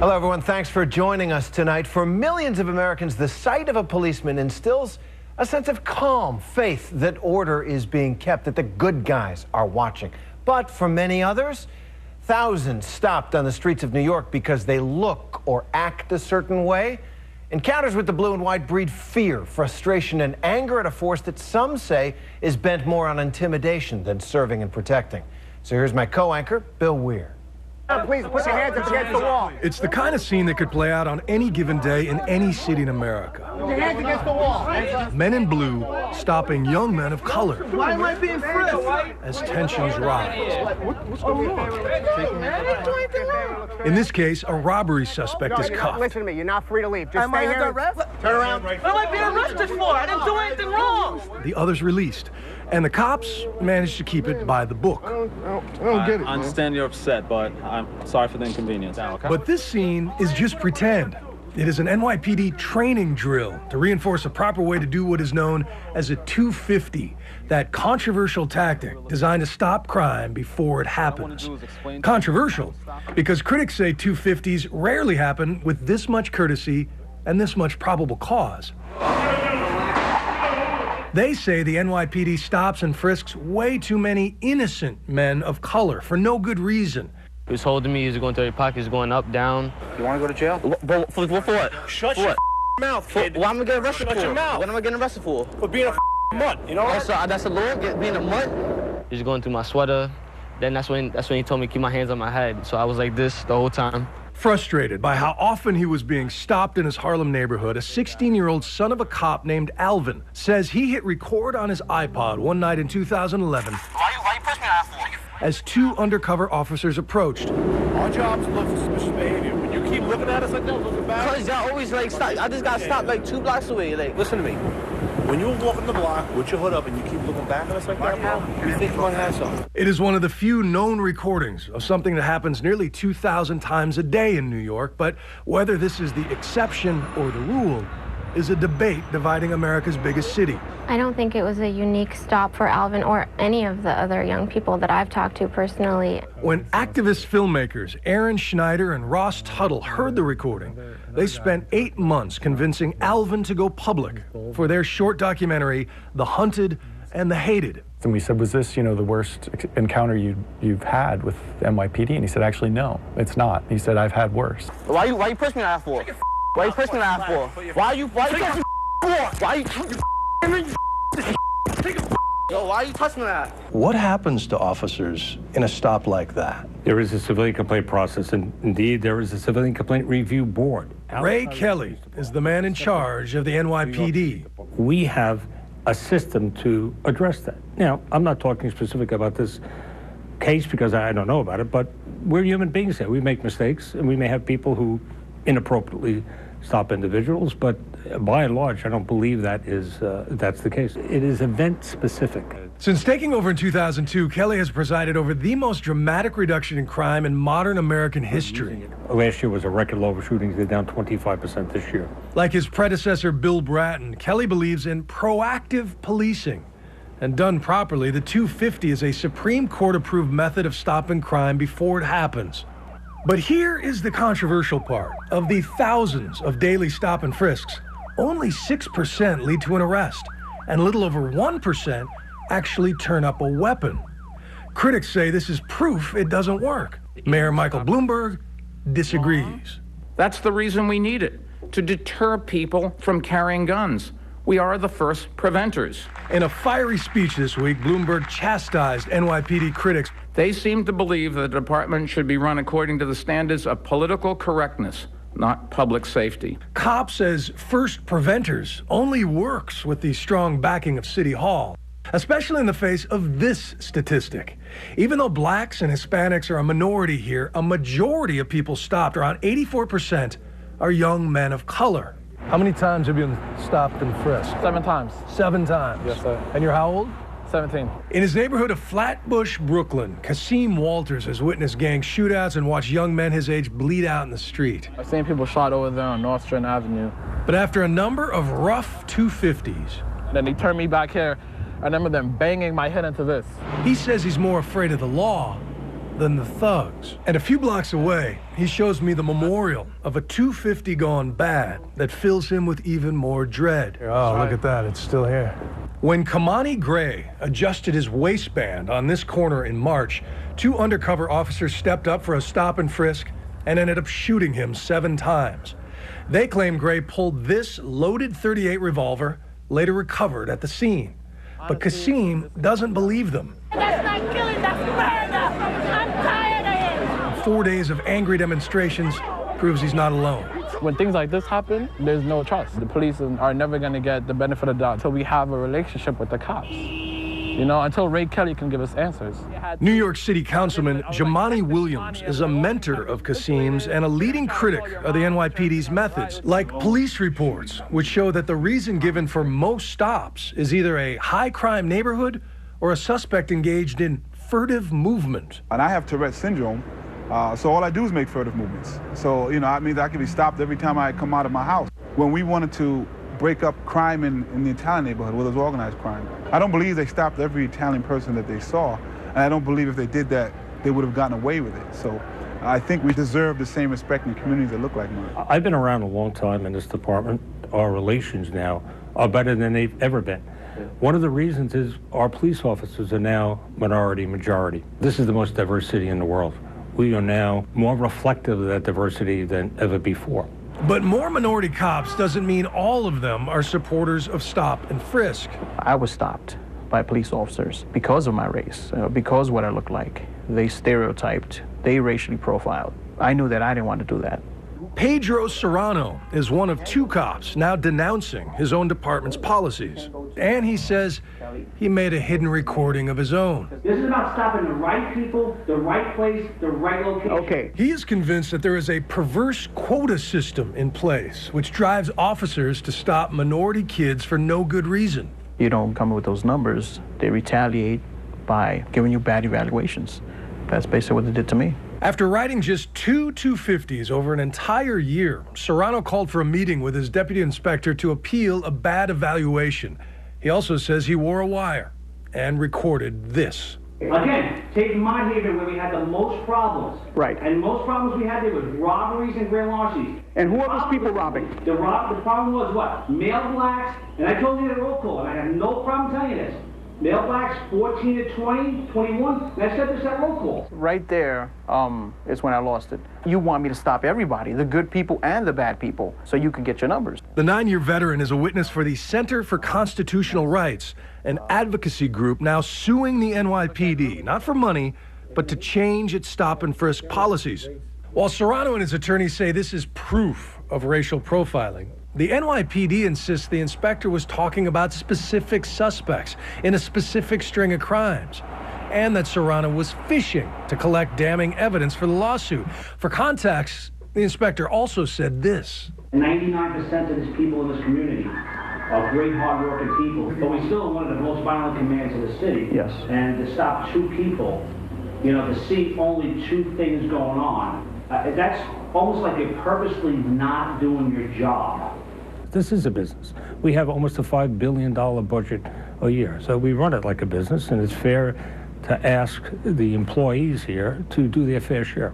Hello, everyone. Thanks for joining us tonight. For millions of Americans, the sight of a policeman instills a sense of calm, faith that order is being kept, that the good guys are watching. But for many others, thousands stopped on the streets of New York because they look or act a certain way. Encounters with the blue and white breed fear, frustration, and anger at a force that some say is bent more on intimidation than serving and protecting. So here's my co-anchor, Bill Weir. Please put your hands up against the wall. It's the kind of scene that could play out on any given day in any city in America. Put your hands against the wall. Men in blue stopping young men of color. Why am I being frisked? As tensions rise. What's going on? I didn't do anything wrong. In this case, a robbery suspect is cuffed. Listen to me, you're not free to leave. Just stay here. Turn around. What am I being arrested for? I didn't do anything wrong. The others released. And the cops managed to keep it by the book. I don't get it. I understand you're upset, but I'm sorry for the inconvenience. Okay? But this scene is just pretend. It is an NYPD training drill to reinforce a proper way to do what is known as a 250, that controversial tactic designed to stop crime before it happens. Controversial because critics say 250s rarely happen with this much courtesy and this much probable cause. They say the NYPD stops and frisks way too many innocent men of color for no good reason. He was holding me, he was going through your pockets, going up, down. You want to go to jail? For what? Shut your mouth, kid. What am I getting arrested Shut for? your mouth. What am I getting arrested for? For being a mutt, you know? That's a law, being a mutt? He was going through my sweater. Then that's when he told me to keep my hands on my head. So I was like this the whole time. Frustrated by how often he was being stopped in his Harlem neighborhood, a 16-year-old son of a cop named Alvin says he hit record on his iPod one night in 2011 Why you push me out for? as two undercover officers approached. Our job is to look for suspicious behavior. When you keep looking at us like that, looking back. Because y'all always like stop. I just got stopped like 2 blocks away. Like, Listen to me. When you're walking the block with your hood up and you keep looking back at us like that, bro, you think you might have something. It is one of the few known recordings of something that happens nearly 2,000 times a day in New York, but whether this is the exception or the rule is a debate dividing America's biggest city. I don't think it was a unique stop for Alvin or any of the other young people that I've talked to personally. When activist filmmakers Aaron Schneider and Ross Tuttle heard the recording, they spent 8 months convincing Alvin to go public for their short documentary, The Hunted and the Hated. And we said, was this, the worst encounter you've had with NYPD? And he said, actually, no, it's not. He said, I've had worse. why you push me out for? Why you push me out for? Why you Yo, why you touching that? What happens to officers in a stop like that? There is a civilian complaint process, and indeed there is a civilian complaint review board. Ray Kelly is the man in charge of the NYPD. We have a system to address that. Now, I'm not talking specific about this case because I don't know about it, but we're human beings here. We make mistakes, and we may have people who inappropriately stop individuals, but by and large, I don't believe that is that's the case. It is event specific. Since taking over in 2002, Kelly has presided over the most dramatic reduction in crime in modern American history. Last year was a record low of shootings. They're down 25% this year. Like his predecessor, Bill Bratton, Kelly believes in proactive policing. And done properly, the 250 is a Supreme Court-approved method of stopping crime before it happens. But here is the controversial part. Of the thousands of daily stop and frisks, only 6% lead to an arrest, and a little over 1% actually turn up a weapon. Critics say this is proof it doesn't work. Mayor Michael Bloomberg disagrees. That's the reason we need it, to deter people from carrying guns. We are the first preventers. In a fiery speech this week, Bloomberg chastised NYPD critics. They seem to believe that the department should be run according to the standards of political correctness, not public safety. Cop says first preventers only works with the strong backing of City Hall, especially in the face of this statistic. Even though blacks and Hispanics are a minority here, a majority of people stopped, around 84%, are young men of color. How many times have you been stopped and frisked? 7 times. 7 times? Yes, sir. And you're how old? 17. In his neighborhood of Flatbush, Brooklyn, Kasim Walters has witnessed gang shootouts and watched young men his age bleed out in the street. I've seen people shot over there on North Strand Avenue. But after a number of rough 250s... And then they turned me back here. I remember them banging my head into this. He says he's more afraid of the law than the thugs. And a few blocks away, he shows me the memorial of a 250 gone bad that fills him with even more dread. Oh, look at that. It's still here. When Kamani Gray adjusted his waistband on this corner in March, 2 undercover officers stepped up for a stop and frisk and ended up shooting him 7 times. They claim Gray pulled this loaded .38 revolver, later recovered at the scene. But Kasim doesn't believe them. That's not killing, that's murder. I'm tired of it. 4 days of angry demonstrations proves he's not alone. When things like this happen, there's no trust. The police are never going to get the benefit of the doubt until we have a relationship with the cops. You know, until Ray Kelly can give us answers. New York City Councilman Jamani Williams is a mentor of Kasim's and a leading critic of the NYPD's methods, like police reports, which show that the reason given for most stops is either a high-crime neighborhood or a suspect engaged in furtive movement. And I have Tourette's syndrome, so all I do is make furtive movements. So, you know, that means I can be stopped every time I come out of my house. When we wanted to break up crime in the Italian neighborhood, where there's organized crime, I don't believe they stopped every Italian person that they saw, and I don't believe if they did that, they would have gotten away with it. So I think we deserve the same respect in communities that look like mine. I've been around a long time in this department. Our relations now are better than they've ever been. One of the reasons is our police officers are now minority majority. This is the most diverse city in the world. We are now more reflective of that diversity than ever before. But more minority cops doesn't mean all of them are supporters of stop and frisk. I was stopped by police officers because of my race, because of what I looked like. They stereotyped, they racially profiled. I knew that I didn't want to do that. Pedro Serrano is one of 2 cops now denouncing his own department's policies. And he says he made a hidden recording of his own. This is about stopping the right people, the right place, the right location. Okay. He is convinced that there is a perverse quota system in place, which drives officers to stop minority kids for no good reason. You don't come up with those numbers, they retaliate by giving you bad evaluations. That's basically what they did to me. After riding just 2 250s over an entire year, Serrano called for a meeting with his deputy inspector to appeal a bad evaluation. He also says he wore a wire and recorded this. Again, take my neighborhood where we had the most problems. Right. And most problems we had there was robberies and grand larcenies. And who are those people robbing? The problem was what? Male blacks, and I told you the roll call, and I have no problem telling you this. Male blacks 14 to 20, 21, and I said this at roll call. Right there is when I lost it. You want me to stop everybody, the good people and the bad people, so you can get your numbers. The 9-year veteran is a witness for the Center for Constitutional Rights, an advocacy group now suing the NYPD, not for money, but to change its stop and frisk policies. While Serrano and his attorneys say this is proof of racial profiling, the NYPD insists the inspector was talking about specific suspects in a specific string of crimes, and that Serrano was fishing to collect damning evidence for the lawsuit. For context, the inspector also said this. 99% of these people in this community are great, hard-working people, but we still are one of the most violent communities in the city. Yes. And to stop 2 people, you know, to see only 2 things going on, that's almost like you're purposely not doing your job. This is a business. We have almost a $5 billion budget a year. So we run it like a business, and it's fair to ask the employees here to do their fair share.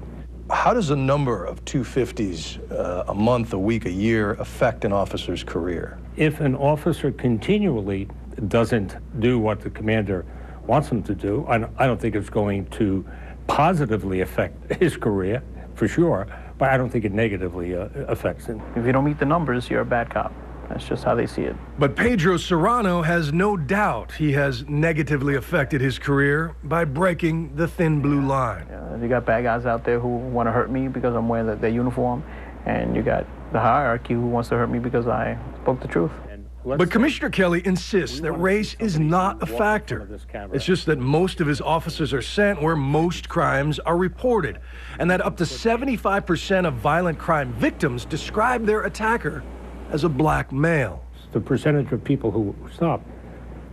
How does a number of 250s a month, a week, a year affect an officer's career? If an officer continually doesn't do what the commander wants him to do, I don't think it's going to positively affect his career, for sure, but I don't think it negatively affects him. If you don't meet the numbers, you're a bad cop. That's just how they see it. But Pedro Serrano has no doubt he has negatively affected his career by breaking the thin blue line. You got bad guys out there who want to hurt me because I'm wearing their uniform, and you got the hierarchy who wants to hurt me because I spoke the truth. But Commissioner Kelly insists that race is not a factor. It's just that most of his officers are sent where most crimes are reported, and that up to 75% of violent crime victims describe their attacker as a black male. The percentage of people who stop,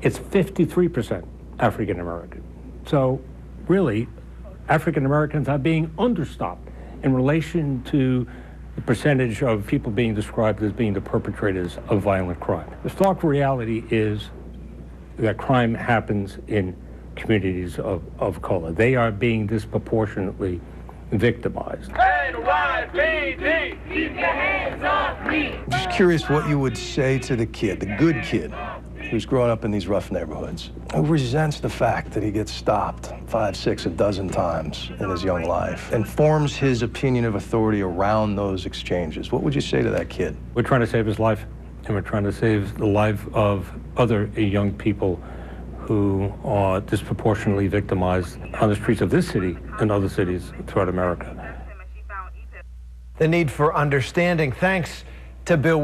it's 53% African American. So really, African Americans are being understopped in relation to the percentage of people being described as being the perpetrators of violent crime. The stark reality is that crime happens in communities of color. They are being disproportionately victimized. NYPD, keep your hands off me. I'm just curious what you would say to the kid, the good kid, who's grown up in these rough neighborhoods, who resents the fact that he gets stopped 5, 6, a dozen times in his young life and forms his opinion of authority around those exchanges. What would you say to that kid? We're trying to save his life, and we're trying to save the life of other young people who are disproportionately victimized on the streets of this city and other cities throughout America. The need for understanding, thanks to Bill